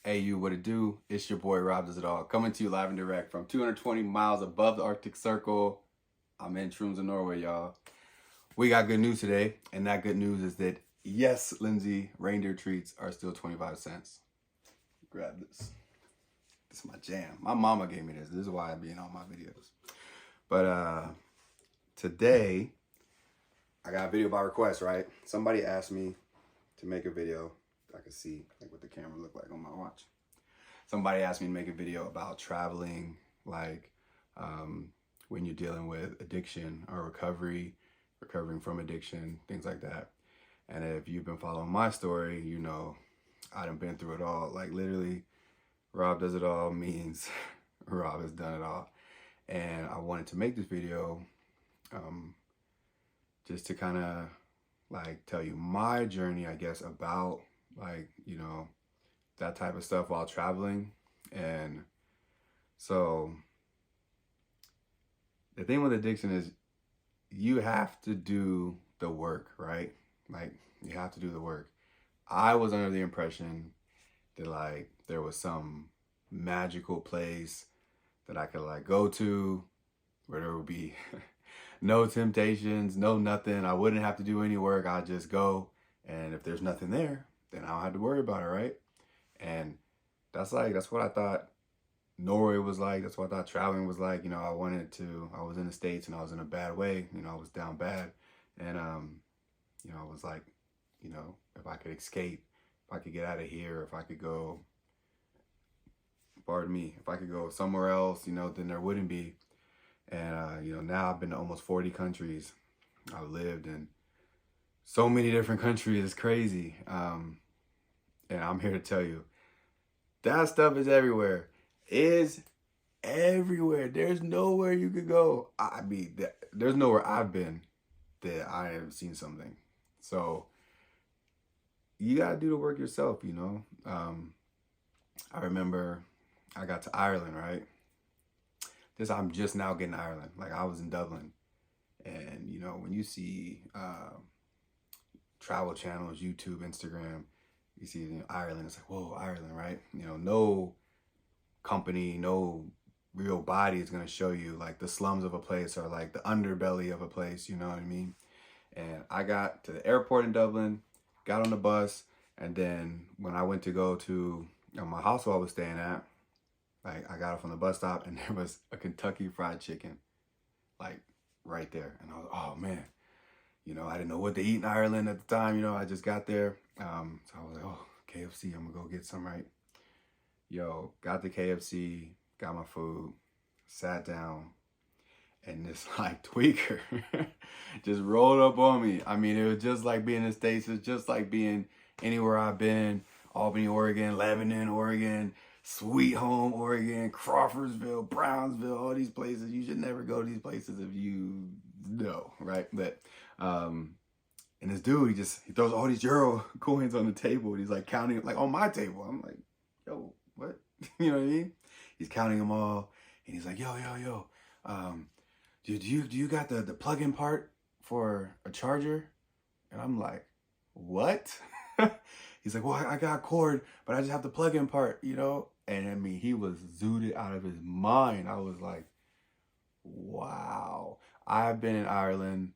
Hey, you, what it do? It's your boy Robdoesitall coming to you live and direct from 220 miles above the Arctic Circle. I'm in Tromsø, Norway, y'all. We got good news today, and that good news is that yes, Lindsay, reindeer treats are still 25 cents. Grab this. This is my jam. My mama gave me this. This is why I be in all my videos. But today, I got a video by request, right? Somebody asked me to make a video. I can see like what the camera look like on my watch. Somebody asked me to make a video about traveling, like when you're dealing with addiction or recovering from addiction, things like that. And if you've been following my story, you know I done been through it all. Like literally, Rob does it all means Rob has done it all. And I wanted to make this video just to kind of like tell you my journey, I guess, about like, you know, that type of stuff while traveling. And so the thing with addiction is you have to do the work, right? Like you have to do the work. I was under the impression that like there was some magical place that I could like go to where there would be no temptations, no nothing. I wouldn't have to do any work. I'd just go. And if there's nothing there, then I don't have to worry about it, right? And that's what I thought Norway was like. That's what I thought traveling was like. You know, I was in the States and I was in a bad way. You know, I was down bad. And, you know, I was like, you know, if I could escape, if I could get out of here, if I could go, pardon me, if I could go somewhere else, you know, then there wouldn't be. And, you know, now I've been to almost 40 countries. I've lived in so many different countries. It's crazy. And I'm here to tell you, that stuff is everywhere. Is everywhere. There's nowhere you could go. I mean, there's nowhere I've been that I haven't seen something. So you got to do the work yourself, you know. I remember I got to Ireland, right? I'm just now getting to Ireland. Like I was in Dublin. And, you know, when you see travel channels, YouTube, Instagram, you see Ireland, it's like, whoa, Ireland, right? You know, no company, no real body is going to show you like the slums of a place or like the underbelly of a place, you know what I mean? And I got to the airport in Dublin, got on the bus, and then when I went to go to my hostel I was staying at, like I got off on the bus stop and there was a Kentucky Fried Chicken, like right there. And I was, oh man, you know, I didn't know what to eat in Ireland at the time. You know, I just got there. So I was like, oh, KFC, I'm gonna go get some, right? Yo, got the KFC, got my food, sat down, and this like tweaker just rolled up on me. I mean, it was just like being in the States. It's just like being anywhere I've been. Albany, Oregon, Lebanon, Oregon, Sweet Home, Oregon, Crawfordsville, Brownsville, all these places. You should never go to these places if you know, right? But, and this dude, he throws all these euro coins on the table and he's like counting, like on my table. I'm like, yo, what? You know what I mean? He's counting them all and he's like, yo, do you got the plug-in part for a charger? And I'm like, what? He's like, well, I got a cord, but I just have the plug-in part, you know? And I mean, he was zooted out of his mind. I was like, wow. I've been in Ireland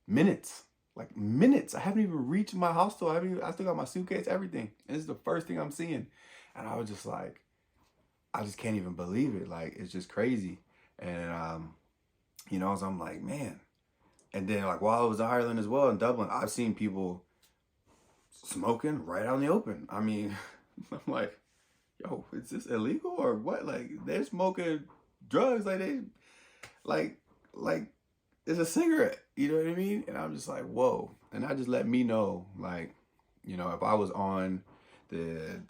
minutes. Like minutes. I haven't even reached my hostel. I still got my suitcase, everything. And this is the first thing I'm seeing. And I was just like, I just can't even believe it. Like, it's just crazy. And, you know, so I'm like, man. And then like while I was in Ireland as well, in Dublin, I've seen people smoking right out in the open. I mean, I'm like, yo, is this illegal or what? Like they're smoking drugs like it's a cigarette, you know what I mean? And I'm just like, whoa. And that just let me know, like, you know, if I was on the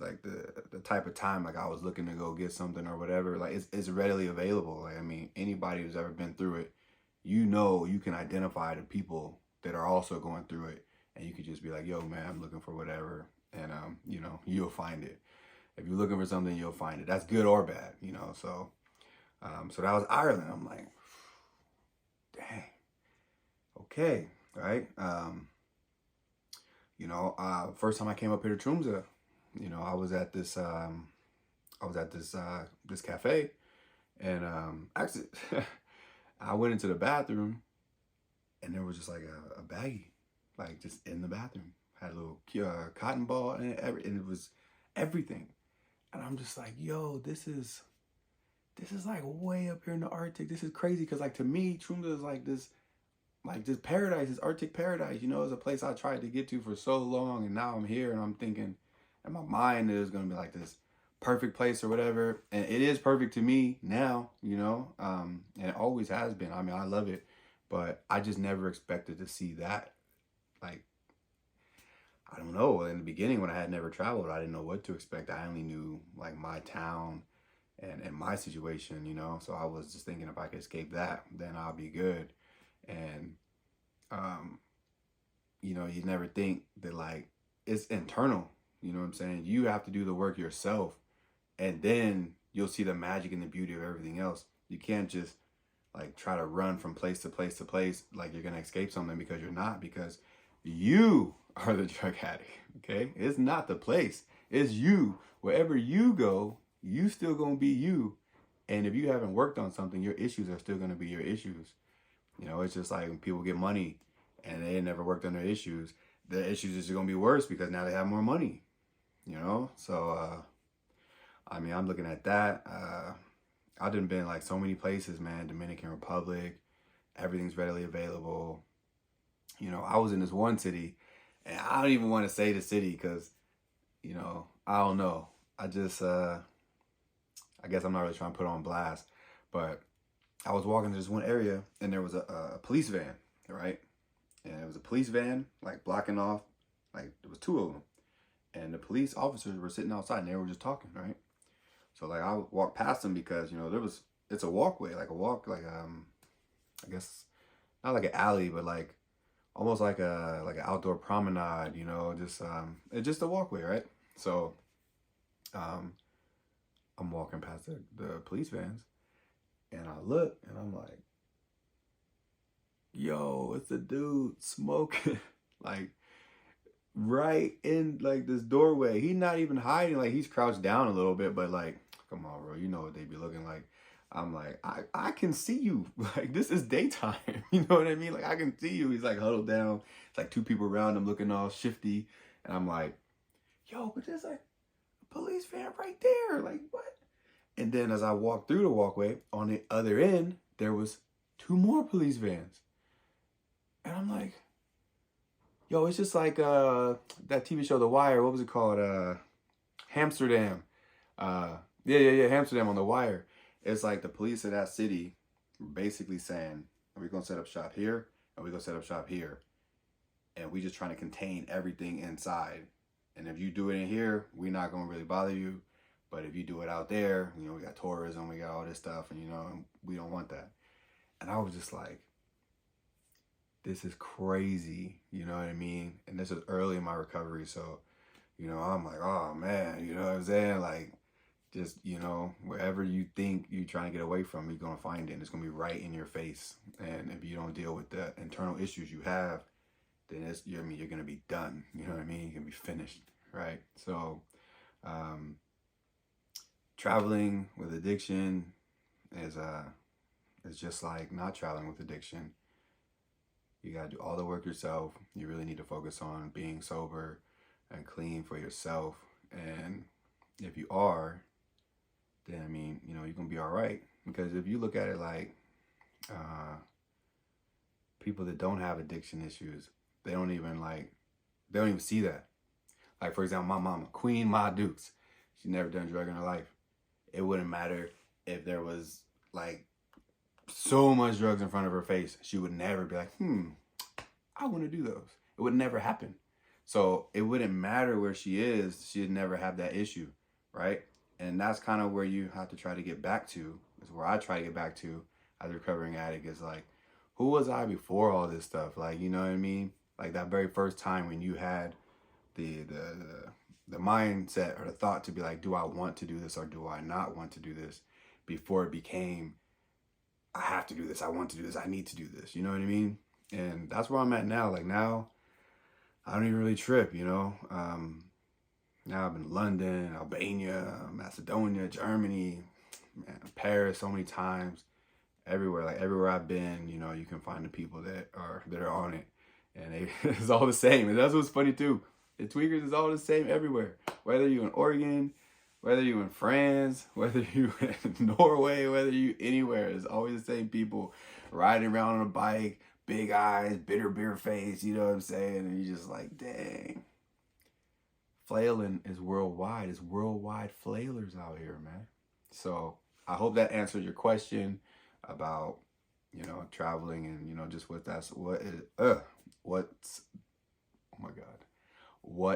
type of time like I was looking to go get something or whatever, like it's readily available. Like I mean, anybody who's ever been through it, you know, you can identify the people that are also going through it, and you could just be like, yo man, I'm looking for whatever, and you know, you'll find it. If you're looking for something, you'll find it. That's good or bad, you know. So so that was Ireland. I'm like, dang, okay, right? You know, first time I came up here to Tromsø, you know, I was at this I was at this cafe, and actually, I went into the bathroom, and there was just like a baggie, like just in the bathroom. Had a little cotton ball and and it was everything. And I'm just like, yo, this is like way up here in the Arctic. This is crazy because like to me, Trumda is like this paradise, this Arctic paradise. You know, it's a place I tried to get to for so long, and now I'm here, and I'm thinking, in my mind, it is gonna be like this perfect place or whatever, and it is perfect to me now. You know, and it always has been. I mean, I love it, but I just never expected to see that. Like, I don't know. In the beginning, when I had never traveled, I didn't know what to expect. I only knew like my town and my situation, you know. So I was just thinking if I could escape that, then I'll be good. And um, you know, you never think that like it's internal. You know what I'm saying? You have to do the work yourself, and then you'll see the magic and the beauty of everything else. You can't just like try to run from place to place to place like you're gonna escape something, because you're not, because you are the drug addict. Okay, it's not the place, it's you. Wherever you go, you still gonna be you. And if you haven't worked on something, your issues are still gonna be your issues. You know, it's just like when people get money and they never worked on their issues, the issues is gonna be worse because now they have more money. You know, so I mean, I'm looking at that. I've been like so many places, man. Dominican Republic, everything's readily available. You know, I was in this one city, and I don't even want to say the city because, you know, I don't know. I just, I guess I'm not really trying to put on blast, but I was walking to this one area, and there was a police van, right? And it was a police van, like blocking off, like there was two of them, and the police officers were sitting outside, and they were just talking, right? So like I walked past them because, you know, it's a walkway, like a walk, like I guess not like an alley, but like almost like an outdoor promenade, you know, just it's just a walkway, right? So I'm walking past the police vans, and I look, and I'm like, yo, it's a dude smoking like right in like this doorway. He's not even hiding, like he's crouched down a little bit, but like, come on, bro, you know what they be looking like. I'm like, I can see you. Like, this is daytime. You know what I mean? Like, I can see you. He's like huddled down. It's like two people around him looking all shifty. And I'm like, yo, but there's like a police van right there. Like, what? And then as I walked through the walkway, on the other end, there was two more police vans. And I'm like, yo, it's just like that TV show, The Wire. What was it called? Amsterdam. Yeah, Amsterdam on The Wire. It's like the police of that city basically saying, we're going to set up shop here, and we're going to set up shop here. And we just trying to contain everything inside. And if you do it in here, we're not going to really bother you. But if you do it out there, you know, we got tourism, we got all this stuff, and, you know, we don't want that. And I was just like, this is crazy. You know what I mean? And this is early in my recovery. So, you know, I'm like, oh, man, you know what I'm saying? Like, just, you know, wherever you think you're trying to get away from, you're going to find it. And it's going to be right in your face. And if you don't deal with the internal issues you have, then you're going to be done. You know what I mean? You're going to be finished, right? So, traveling with addiction is just like not traveling with addiction. You got to do all the work yourself. You really need to focus on being sober and clean for yourself. And if you are, then, I mean, you know, you're going to be all right. Because if you look at it like people that don't have addiction issues, they don't even see that. Like, for example, my mama, Queen Ma Dukes, she's never done drug in her life. It wouldn't matter if there was like so much drugs in front of her face. She would never be like, I want to do those. It would never happen. So it wouldn't matter where she is. She'd never have that issue, right? And that's kind of where you have to try to get back to. Is where I try to get back to as a recovering addict. Is like, who was I before all this stuff? Like, you know what I mean? Like that very first time when you had the mindset or the thought to be like, do I want to do this or do I not want to do this? Before it became, I have to do this, I want to do this, I need to do this. You know what I mean? And that's where I'm at now. Like now, I don't even really trip, you know? Now I've been in London, Albania, Macedonia, Germany, man, Paris so many times. Everywhere, like everywhere I've been, you know, you can find the people that are on it, and it's all the same. And that's what's funny too. The tweakers is all the same everywhere. Whether you in Oregon, whether you in France, whether you in Norway, whether you anywhere, it's always the same people riding around on a bike, big eyes, bitter beer face. You know what I'm saying? And you're just like, dang. Flailing is worldwide. It's worldwide flailers out here, man. So I hope that answered your question about, you know, traveling and, you know, just what that's what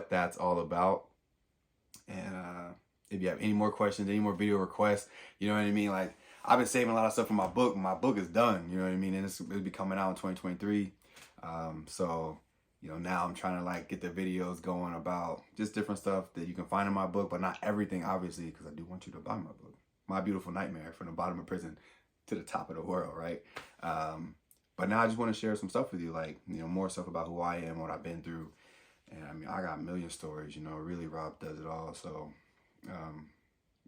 that's all about. And if you have any more questions, any more video requests, you know what I mean? Like, I've been saving a lot of stuff for my book. My book is done, you know what I mean? And it'll be coming out in 2023. So, you know, now I'm trying to like get the videos going about just different stuff that you can find in my book, but not everything, obviously, because I do want you to buy my book, My Beautiful Nightmare, from the bottom of prison to the top of the world, right? But now I just want to share some stuff with you, like, you know, more stuff about who I am, what I've been through. And I mean, I got a million stories, you know, really Rob does it all. So,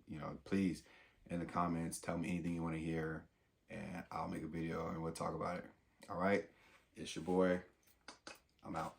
you know, please, in the comments, tell me anything you want to hear, and I'll make a video and we'll talk about it. All right? It's your boy. I'm out.